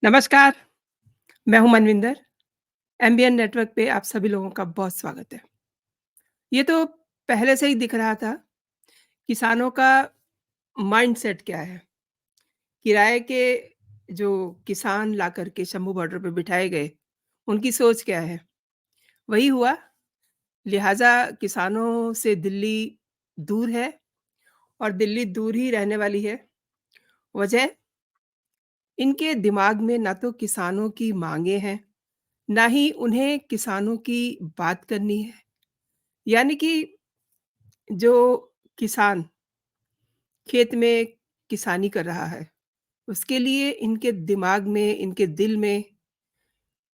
नमस्कार, मैं हूँ मनविंदर। एमबीएन नेटवर्क पे आप सभी लोगों का बहुत स्वागत है। ये तो पहले से ही दिख रहा था, किसानों का माइंडसेट क्या है। किराए के जो किसान लाकर के शंभू बॉर्डर पे बिठाए गए, उनकी सोच क्या है? वही हुआ, लिहाज़ा किसानों से दिल्ली दूर है और दिल्ली दूर ही रहने वाली है। वजह? इनके दिमाग में ना तो किसानों की माँगें हैं, ना ही उन्हें किसानों की बात करनी है। यानी कि जो किसान खेत में किसानी कर रहा है, उसके लिए इनके दिमाग में, इनके दिल में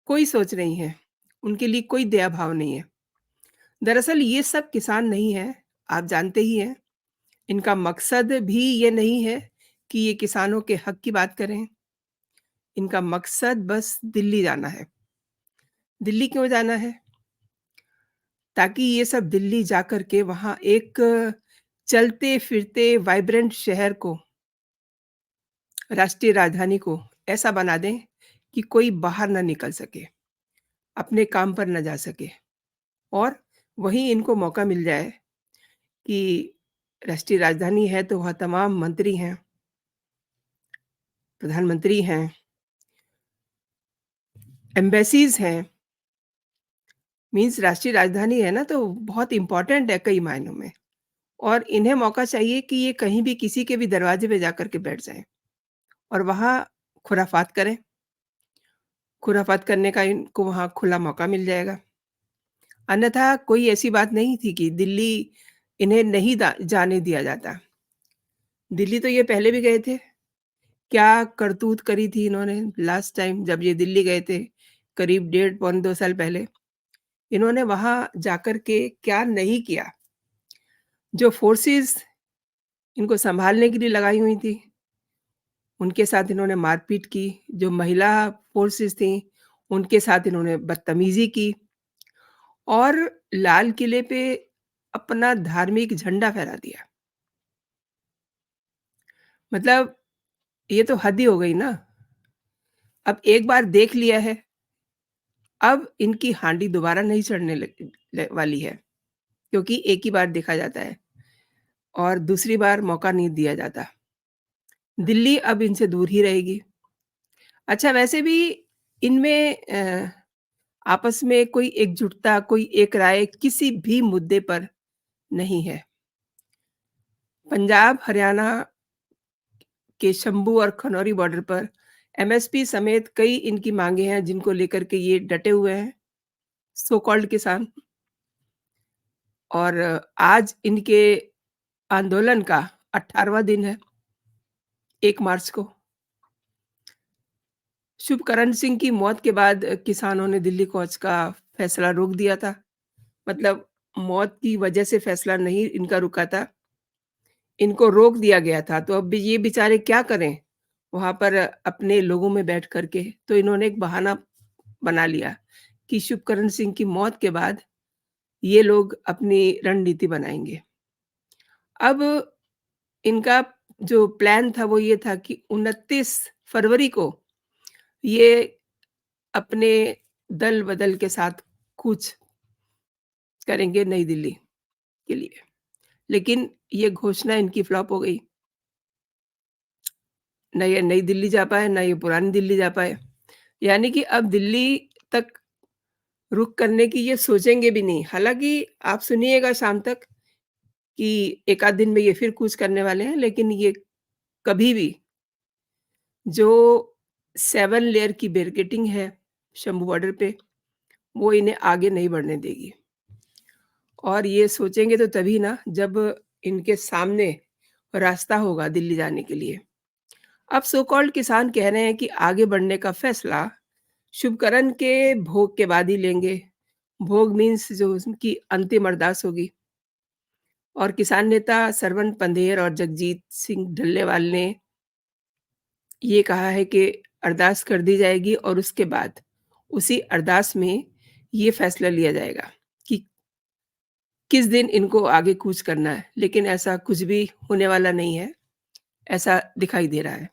कोई सोच नहीं है। उनके लिए कोई दया भाव नहीं है। दरअसल ये सब किसान नहीं हैं, आप जानते ही हैं। इनका मकसद भी ये नहीं है कि ये किसानों के हक की बात करें। इनका मकसद बस दिल्ली जाना है। दिल्ली क्यों जाना है? ताकि ये सब दिल्ली जाकर के वहाँ एक चलते-फिरते वाइब्रेंट शहर को, राष्ट्रीय राजधानी को ऐसा बना दें कि कोई बाहर ना निकल सके, अपने काम पर ना जा सके और वहीं इनको मौका मिल जाए कि राष्ट्रीय राजधानी है तो वहाँ तमाम मंत्री हैं, प्रधानमंत्री हैं, एम्बेसीज़ हैं, मीन्स राष्ट्रीय राजधानी है ना तो बहुत इम्पोर्टेंट है कई मायनों में और इन्हें मौका चाहिए कि ये कहीं भी किसी के भी दरवाजे पे जाकर के बैठ जाएँ और वहाँ खुराफात करें। खुराफात करने का इनको वहाँ खुला मौका मिल जाएगा। अन्यथा कोई ऐसी बात नहीं थी कि दिल्ली इन्हें नहीं दा जाने दिया जाता। दिल्ली तो ये पहले भी गए थे। क्या करतूत करी थी इन्होंने लास्ट टाइम जब ये दिल्ली गए थे, करीब डेढ़ पौने 2 साल पहले। इन्होंने वहाँ जाकर के क्या नहीं किया। जो फ़ोर्सेस इनको सँभालने के लिए लगाई हुई थी, उनके साथ इन्होंने मारपीट की। जो महिला फ़ोर्सेस थीं, उनके साथ इन्होंने बदतमीज़ी की और लाल किले पे अपना धार्मिक झंडा फहरा दिया। मतलब ये तो हद ही हो गई ना। अब एक बार देख लिया है, अब इनकी हांडी दोबारा नहीं चढ़ने वाली है, क्योंकि एक ही बार देखा जाता है और दूसरी बार मौका नहीं दिया जाता। दिल्ली अब इनसे दूर ही रहेगी। अच्छा वैसे भी इनमें आपस में कोई एकजुटता, कोई एक राय किसी भी मुद्दे पर नहीं है। पंजाब, हरियाणा के शंभू और खनौरी बॉर्डर पर एमएसपी समेत कई इनकी माँगें हैं जिनको लेकर के ये डटे हुए हैं, सो कॉल्ड किसान और आज इनके आंदोलन का 18वाँ दिन है, 1 मार्च को। शुभकरण सिंह की मौत के बाद किसानों ने दिल्ली कूच का फैसला रोक दिया था। मतलब मौत की वजह से फैसला नहीं इनका रुका था, इनको रोक दिया गया था। तो अब ये बेचारे क्या करें? वहाँ पर अपने लोगों में बैठ कर के, तो इन्होंने एक बहाना बना लिया कि शुभकरण सिंह की मौत के बाद ये लोग अपनी रणनीति बनाएँगे। अब इनका जो प्लान था वो ये था कि 29 फरवरी को ये अपने दल-बदल के साथ कूच करेंगे नई दिल्ली के लिए। लेकिन ये घोषणा इनकी फ्लॉप हो गई। ना ये नई दिल्ली जा पाए, ना ये पुरानी दिल्ली जा पाए। यानी कि अब दिल्ली तक रुख करने की ये सोचेंगे भी नहीं। हालाँकि आप सुनिएगा शाम तक कि एक आध दिन में ये फिर कूच करने वाले हैं, लेकिन ये कभी भी जो 7 लेयर की बैरिकेडिंग है शंभू बॉर्डर पे, वो इन्हें आगे नहीं बढ़ने देगी। और ये सोचेंगे तो तभी ना जब इनके सामने रास्ता होगा दिल्ली जाने के लिए। अब सो कॉल्ड किसान कह रहे हैं कि आगे बढ़ने का फैसला शुभकरण के भोग के बाद ही लेंगे। भोग मीन्स जो उनकी अंतिम अरदास होगी और किसान नेता सरवन पंधेर और जगजीत सिंह डल्लेवाल ने ये कहा है कि अरदास कर दी जाएगी और उसके बाद उसी अरदास में ये फैसला लिया जाएगा कि किस दिन इनको आगे कूच करना है। लेकिन ऐसा कुछ भी होने वाला नहीं है, ऐसा दिखाई दे रहा है।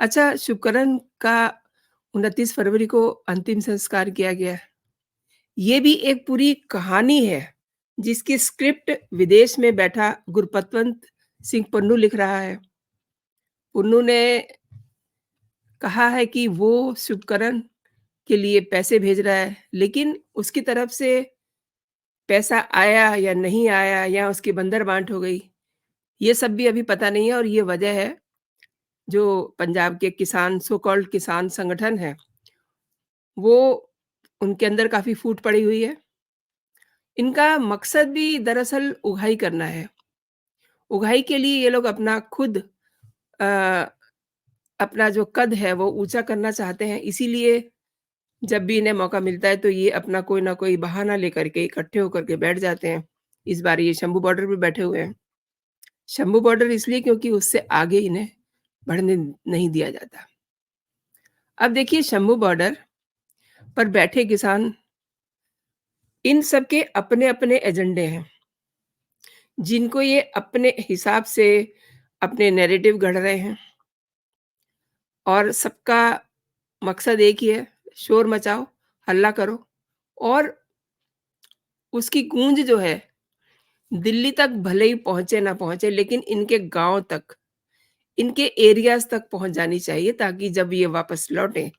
अच्छा, शुभकरण का 29 फरवरी को अंतिम संस्कार किया गया। ये भी एक पूरी कहानी है, जिसकी स्क्रिप्ट विदेश में बैठा गुरपतवंत सिंह पन्नू लिख रहा है। पुन्नू ने कहा है कि वो शुभकरण के लिए पैसे भेज रहा है, लेकिन उसकी तरफ से पैसा आया या नहीं आया या उसकी बंदरबांट हो गई, ये सब भी अभी पता नहीं है और ये वजह है, जो पंजाब के किसान सो कॉल्ड किसान संगठन है, वो उनके अंदर काफ़ी फूट पड़ी हुई है। इनका मकसद भी दरअसल उगाही करना है। उगाही के लिए ये लोग अपना खुद अ, अपना जो कद है वो ऊँचा करना चाहते हैं, इसीलिए जब भी इन्हें मौका मिलता है तो ये अपना कोई ना कोई बहाना लेकर के इकट्ठे होकर के बैठ जाते हैं। इस बार ये शंभू बॉर्डर पे बैठे हुए हैं। शंभू बॉर्डर इसलिए क्योंकि उससे आगे इन्हें बढ़ने नहीं दिया जाता। अब देखिए शंभू बॉर्डर पर बैठे किसान, इन सब के अपने-अपने एजेंडे हैं, जिनको ये अपने हिसाब से अपने नैरेटिव गढ़ रहे हैं और सबका मकसद एक ही है, शोर मचाओ, हल्ला करो और उसकी गूंज जो है दिल्ली तक भले ही पहुँचे ना पहुँचे, लेकिन इनके गाँव तक, इनके एरियाज़ तक पहुँच जानी चाहिए ताकि जब ये वापस लौटें,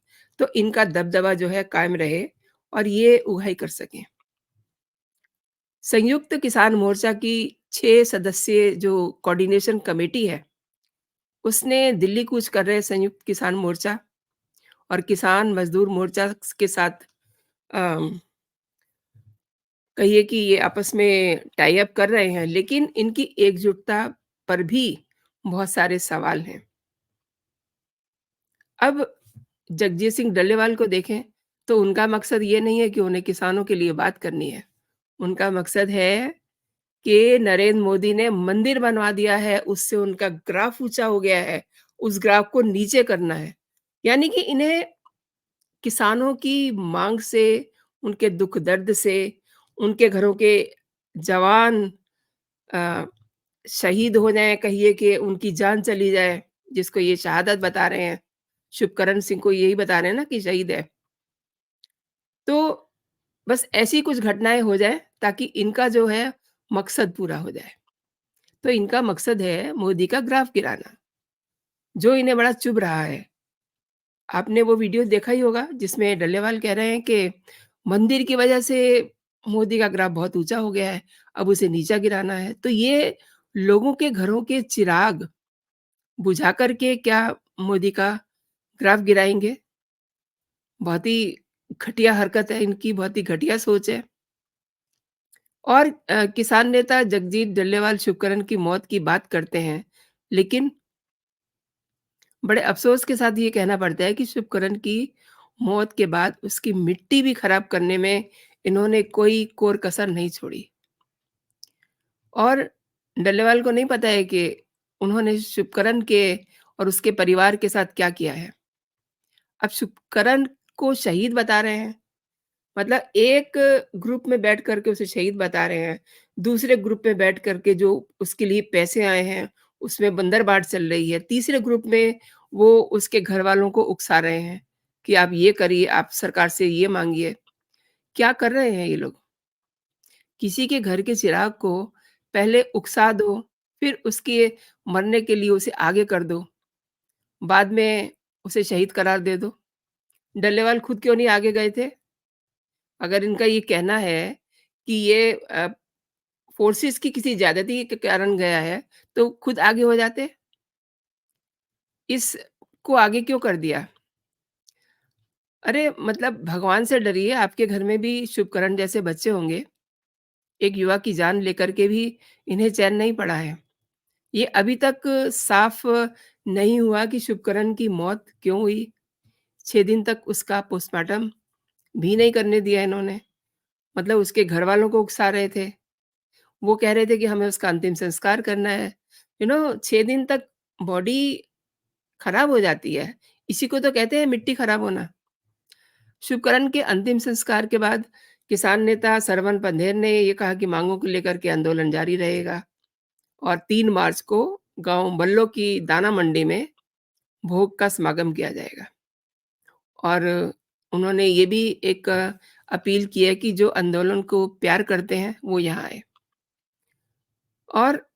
तो इनका दबदबा जो है कायम रहे और ये उगाही कर सकें। संयुक्त किसान मोर्चा की 6 सदस्यीय जो कोऑर्डिनेशन कमेटी है, उसने दिल्ली कूच कर रहे संयुक्त किसान मोर्चा और किसान मज़दूर मोर्चा के साथ अम, कहिए कि ये आपस में टाई अप कर रहे हैं, लेकिन इनकी एकजुटता पर भी बहुत सारे सवाल हैं। अब जगजीत सिंह डल्लेवाल को देखें, तो उनका मकसद ये नहीं है कि उन्हें किसानों के लिए बात करनी है। उनका मकसद है कि नरेंद्र मोदी ने मंदिर बनवा दिया है, उससे उनका ग्राफ ऊँचा हो गया है, उस ग्राफ को नीचे करना है। यानी कि इन्हें किसानों की माँग से, उनके दुःख-दर्द से, उनके घरों के जवान अ, शहीद हो जाएँ, कहिए कि उनकी जान चली जाए, जिसको ये शहादत बता रहे हैं। शुभकरण सिंह को यही बता रहे हैं ना कि शहीद है। तो बस ऐसी कुछ घटनाएँ हो जाएँ ताकि इनका जो है मकसद पूरा हो जाए। तो इनका मकसद है मोदी का ग्राफ गिराना, जो इन्हें बड़ा चुभ रहा है। आपने वो वीडियो देखा ही होगा जिसमें डल्लेवाल कह रहे हैं कि मंदिर की वजह से मोदी का ग्राफ बहुत ऊँचा हो गया है, अब उसे नीचा गिराना है। तो ये लोगों के घरों के चिराग बुझा कर के क्या मोदी का ग्राफ गिराएँगे? बहुत ही घटिया हरकत है इनकी, बहुत ही घटिया सोच है। और किसान नेता जगजीत डल्लेवाल शुभकरण की मौत की बात करते हैं, लेकिन बड़े अफ़सोस के साथ ये कहना पड़ता है कि शुभकरण की मौत के बाद उसकी मिट्टी भी खराब करने में इन्होंने कोई कोर कसर नहीं छोड़ी। और डल्लेवाल को नहीं पता है कि उन्होंने शुभकरण के और उसके परिवार के साथ क्या किया है। अब शुभकरण को शहीद बता रहे हैं, मतलब एक ग्रुप में बैठ कर के उसे शहीद बता रहे हैं, दूसरे ग्रुप में बैठ कर के जो उसके लिए पैसे आए हैं, उसमें बंदरबाट चल रही है, तीसरे ग्रुप में वो उसके घरवालों को उकसा रहे हैं कि आप ये करिए, आप सरकार से ये माँगिए। क्या कर रहे हैं ये लोग? किसी के घर के चिराग को पहले उकसा दो, फिर उसके मरने के लिए उसे आगे कर दो, बाद में उसे शहीद करार दे दो। डल्लेवाल खुद क्यों नहीं आगे गए थे? अगर इनका ये कहना है कि ये फ़ोर्सेस की किसी ज़्यादती के कारण गया है, तो खुद आगे हो जाते। इसको आगे क्यों कर दिया? अरे! मतलब भगवान से डरिए, आपके घर में भी शुभकरण जैसे बच्चे होंगे। एक युवा की जान लेकर के भी इन्हें चैन नहीं पड़ा है। ये अभी तक साफ़ नहीं हुआ कि शुभकरण की मौत क्यों हुई। 6 दिन तक उसका पोस्टमार्टम भी नहीं करने दिया इन्होंने। मतलब उसके घरवालों को उकसा रहे थे। वो कह रहे थे कि हमें उसका अंतिम संस्कार करना है। 6 दिन तक बॉडी खराब हो जाती है। इसी को तो कहते हैं मिट्टी खराब होना। शुभकरण के अंतिम संस्कार के बाद किसान नेता सरवन पंधेर ने ये कहा कि मांगों को लेकर के आंदोलन जारी रहेगा और 3 मार्च को गाँव बल्लो की दाना मंडी में भोग का समागम किया जाएगा। और उन्होंने ये भी एक अपील की है कि जो आंदोलन को प्यार करते हैं, वो यहाँ आएँ। और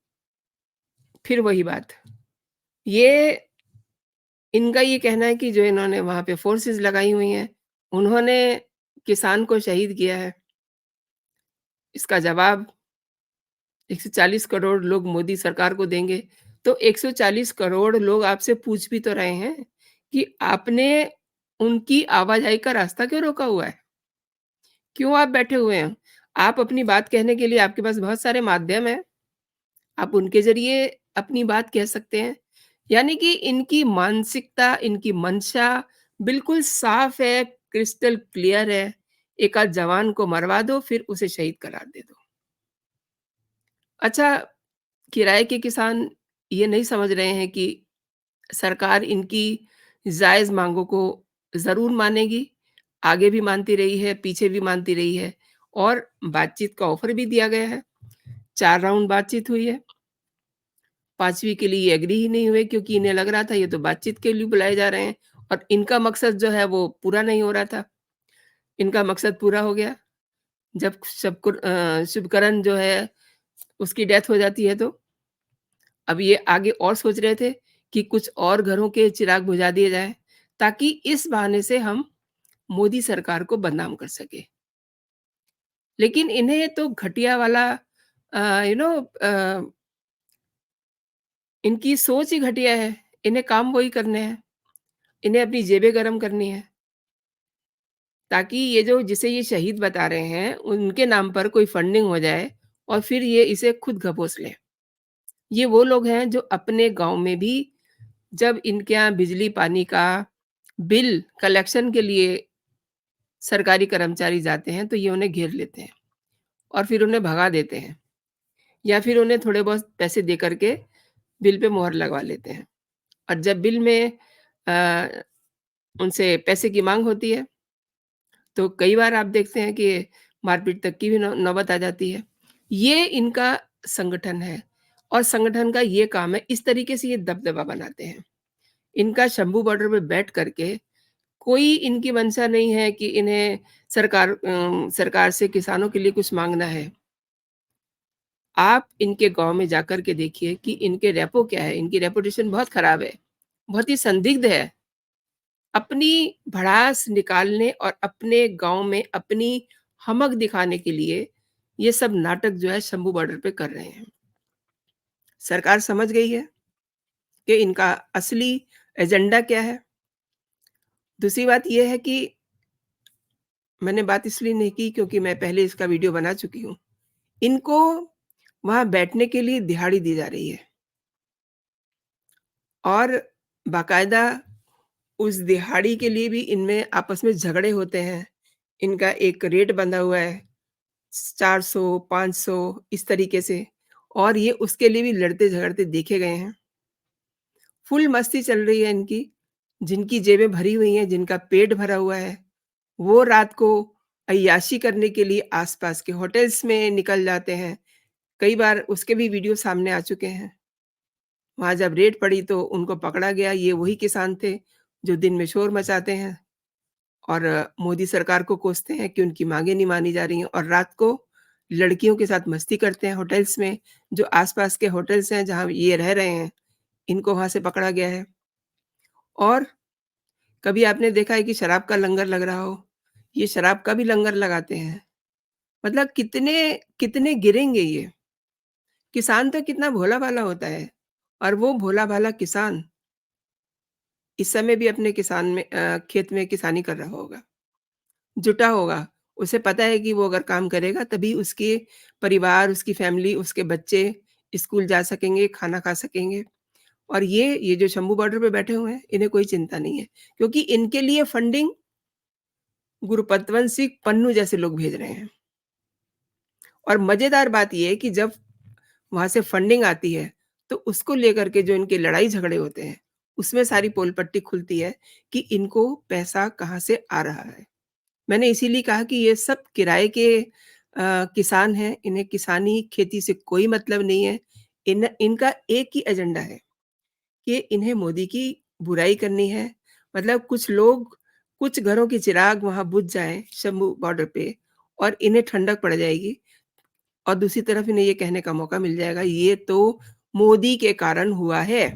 फिर वही बात, ये इनका ये कहना है कि जो इन्होंने वहाँ पे फ़ोर्सेज़ लगाई हुई हैं, उन्होंने किसान को शहीद किया है। इसका जवाब 140 करोड़ लोग मोदी सरकार को देंगे। तो 140 करोड़ लोग आपसे पूछ भी तो रहे हैं कि आपने उनकी आवाजाही का रास्ता क्यों रोका हुआ है? क्यों आप बैठे हुए हैं? आप अपनी बात कहने के लिए आपके पास बहुत सारे माध्यम हैं, आप उनके ज़रिए अपनी बात कह सकते हैं। यानी कि इनकी मानसिकता, इनकी मंशा बिल्कुल साफ़ है, क्रिस्टल क्लियर है। एक आध जवान को मरवा दो, फिर उसे शहीद करार दे दो। अच्छा, किराए के किसान ये नहीं समझ रहे हैं कि सरकार इनकी जायज़ माँगों को ज़रूर मानेगी, आगे भी मानती रही है, पीछे भी मानती रही है और बातचीत का ऑफ़र भी दिया गया है। 4 राउंड बातचीत हुई है, 5वीं के लिए ये एग्री ही नहीं हुए क्योंकि इन्हें लग रहा था ये तो बातचीत के लिए बुलाए जा रहे हैं और इनका मकसद जो है वो पूरा नहीं हो रहा था। इनका मकसद पूरा हो गया, जब शुभकरण जो है उसकी डेथ हो जाती है तो अब ये आगे और सोच रहे थे कि कुछ और घरों के चिराग बुझा दिए जाएँ, ताकि इस बहाने से हम मोदी सरकार को बदनाम कर सकें। लेकिन इन्हें तो घटिया वाला यू नो इनकी सोच ही घटिया है। इन्हें काम वही करने हैं, इन्हें अपनी जेबें गरम करनी है, ताकि ये जो जिसे ये शहीद बता रहे हैं, उनके नाम पर कोई फंडिंग हो जाए और फिर ये इसे खुद घपोस लें। ये वो लोग हैं जो अपने गाँव में भी जब इनके यहाँ बिजली-पानी का बिल कलेक्शन के लिए सरकारी कर्मचारी जाते हैं, तो ये उन्हें घेर लेते हैं और फिर उन्हें भगा देते हैं या फिर उन्हें थोड़े बहुत पैसे दे कर के बिल पे मोहर लगवा लेते हैं। और जब बिल में अ, उनसे पैसे की माँग होती है, तो कई बार आप देखते हैं कि मारपीट तक की भी नौबत आ जाती है। ये इनका संगठन है और संगठन का ये काम है, इस तरीके से ये दबदबा बनाते हैं। इनका शंभू बॉर्डर पे बैठ कर के कोई इनकी मंशा नहीं है कि इन्हें सरकार से किसानों के लिए कुछ माँगना है। आप इनके गाँव में जाकर के देखिए कि इनके रेपो क्या है, इनकी रेपुटेशन बहुत खराब है, बहुत ही संदिग्ध है। अपनी भड़ास निकालने और अपने गाँव में अपनी हमक दिखाने के लिए ये सब नाटक जो है शंभू बॉर्डर पे कर रहे हैं। सरकार समझ गई है कि इनका असली एजेंडा क्या है। दूसरी बात ये है कि मैंने बात इसलिए नहीं की क्योंकि मैं पहले इसका वीडियो बना चुकी हूँ। इनको वहाँ बैठने के लिए दिहाड़ी दी जा रही है और बाकायदा उस दिहाड़ी के लिए भी इनमें आपस में झगड़े होते हैं। इनका एक रेट बंधा हुआ है, 400, 500 इस तरीके से और ये उसके लिए भी लड़ते-झगड़ते देखे गए हैं। फुल मस्ती चल रही है इनकी, जिनकी जेबें भरी हुई हैं, जिनका पेट भरा हुआ है, वो रात को अय्याशी करने के लिए आस-पास के होटल्स में निकल जाते हैं। कई बार उसके भी वीडियो सामने आ चुके हैं। वहाँ जब रेड पड़ी तो उनको पकड़ा गया, ये वही किसान थे, जो दिन में शोर मचाते हैं और मोदी सरकार को कोसते हैं कि उनकी माँगें नहीं मानी जा रही हैं और रात को लड़कियों के साथ मस्ती करते हैं होटल्स में, जो आस-पास के होटल्स हैं जहाँ ये रह रहे हैं, इनको वहाँ से पकड़ा गया है। और कभी आपने देखा है कि शराब का लंगर लग रहा हो? ये शराब का भी लंगर लगाते हैं। मतलब कितने कितने गिरेंगे ये? किसान तो कितना भोला-भाला होता है और वो भोला-भाला किसान इस समय भी अपने खेत में किसानी कर रहा होगा, जुटा होगा। उसे पता है कि वो अगर काम करेगा तभी उसके परिवार, उसकी फैमिली, उसके बच्चे स्कूल जा सकेंगे, खाना खा सकेंगे। और ये जो शंभू बॉर्डर पे बैठे हुए हैं, इन्हें कोई चिंता नहीं है क्योंकि इनके लिए फंडिंग गुरु पतवंत सिंह पन्नू जैसे लोग भेज रहे हैं। और मज़ेदार बात ये है कि जब वहाँ से फंडिंग आती है, तो उसको लेकर के जो इनके लड़ाई-झगड़े होते हैं, उसमें सारी पोल-पट्टी खुलती है कि इनको पैसा कहाँ से आ रहा है। मैंने इसीलिए कहा कि ये सब किराए के किसान हैं, इन्हें किसानी, खेती से कोई मतलब नहीं है। इनका एक ही एजेंडा है कि इन्हें मोदी की बुराई करनी है, मतलब कुछ घरों के चिराग वहाँ बुझ जाएँ शंभू बॉर्डर पे और इन्हें ठंडक पड़ जाएगी और दूसरी तरफ इन्हें ये कहने का मौका मिल जाएगा, ये तो मोदी के कारण हुआ है।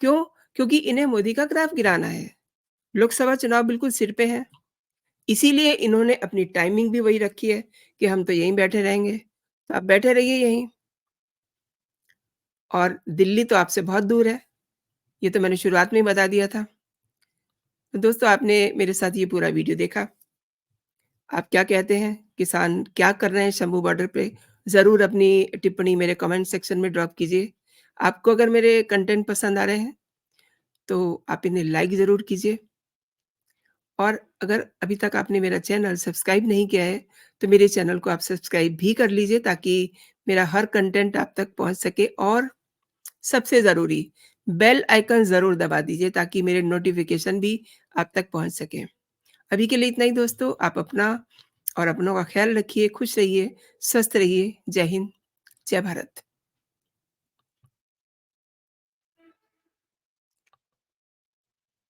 क्यों? क्योंकि इन्हें मोदी का ग्राफ गिराना है। लोकसभा चुनाव बिल्कुल सिर पे हैं, इसीलिए इन्होंने अपनी टाइमिंग भी वही रखी है कि हम तो यहीं बैठे रहेंगे, तो आप बैठे रहिए यहीं और दिल्ली तो आपसे बहुत दूर है, ये तो मैंने शुरुआत में ही बता दिया था। तो दोस्तों आपने मेरे साथ ये पूरा वीडियो देखा, आप क्या कहते हैं? किसान क्या कर रहे हैं शंभू बॉर्डर पे? ज़रूर अपनी टिप्पणी मेरे कमेंट सेक्शन में ड्रॉप कीजिए। आपको अगर मेरे कंटेंट पसंद आ रहे हैं, तो आप इन्हें लाइक ज़रूर कीजिए और अगर अभी तक आपने मेरा चैनल सब्सक्राइब नहीं किया है, तो मेरे चैनल को आप सब्सक्राइब भी कर लीजिए ताकि मेरा हर कंटेंट आप तक पहुँच सके और सबसे ज़रूरी बेल आइकन ज़रूर दबा दीजिए ताकि मेरे नोटिफ़िकेशन भी आप तक पहुँच सकें। अभी के लिए इतना ही दोस्तों, आप अपना और अपनों का ख़्याल रखिए, खुश रहिए, स्वस्थ रहिए। जय हिंद, जय भारत।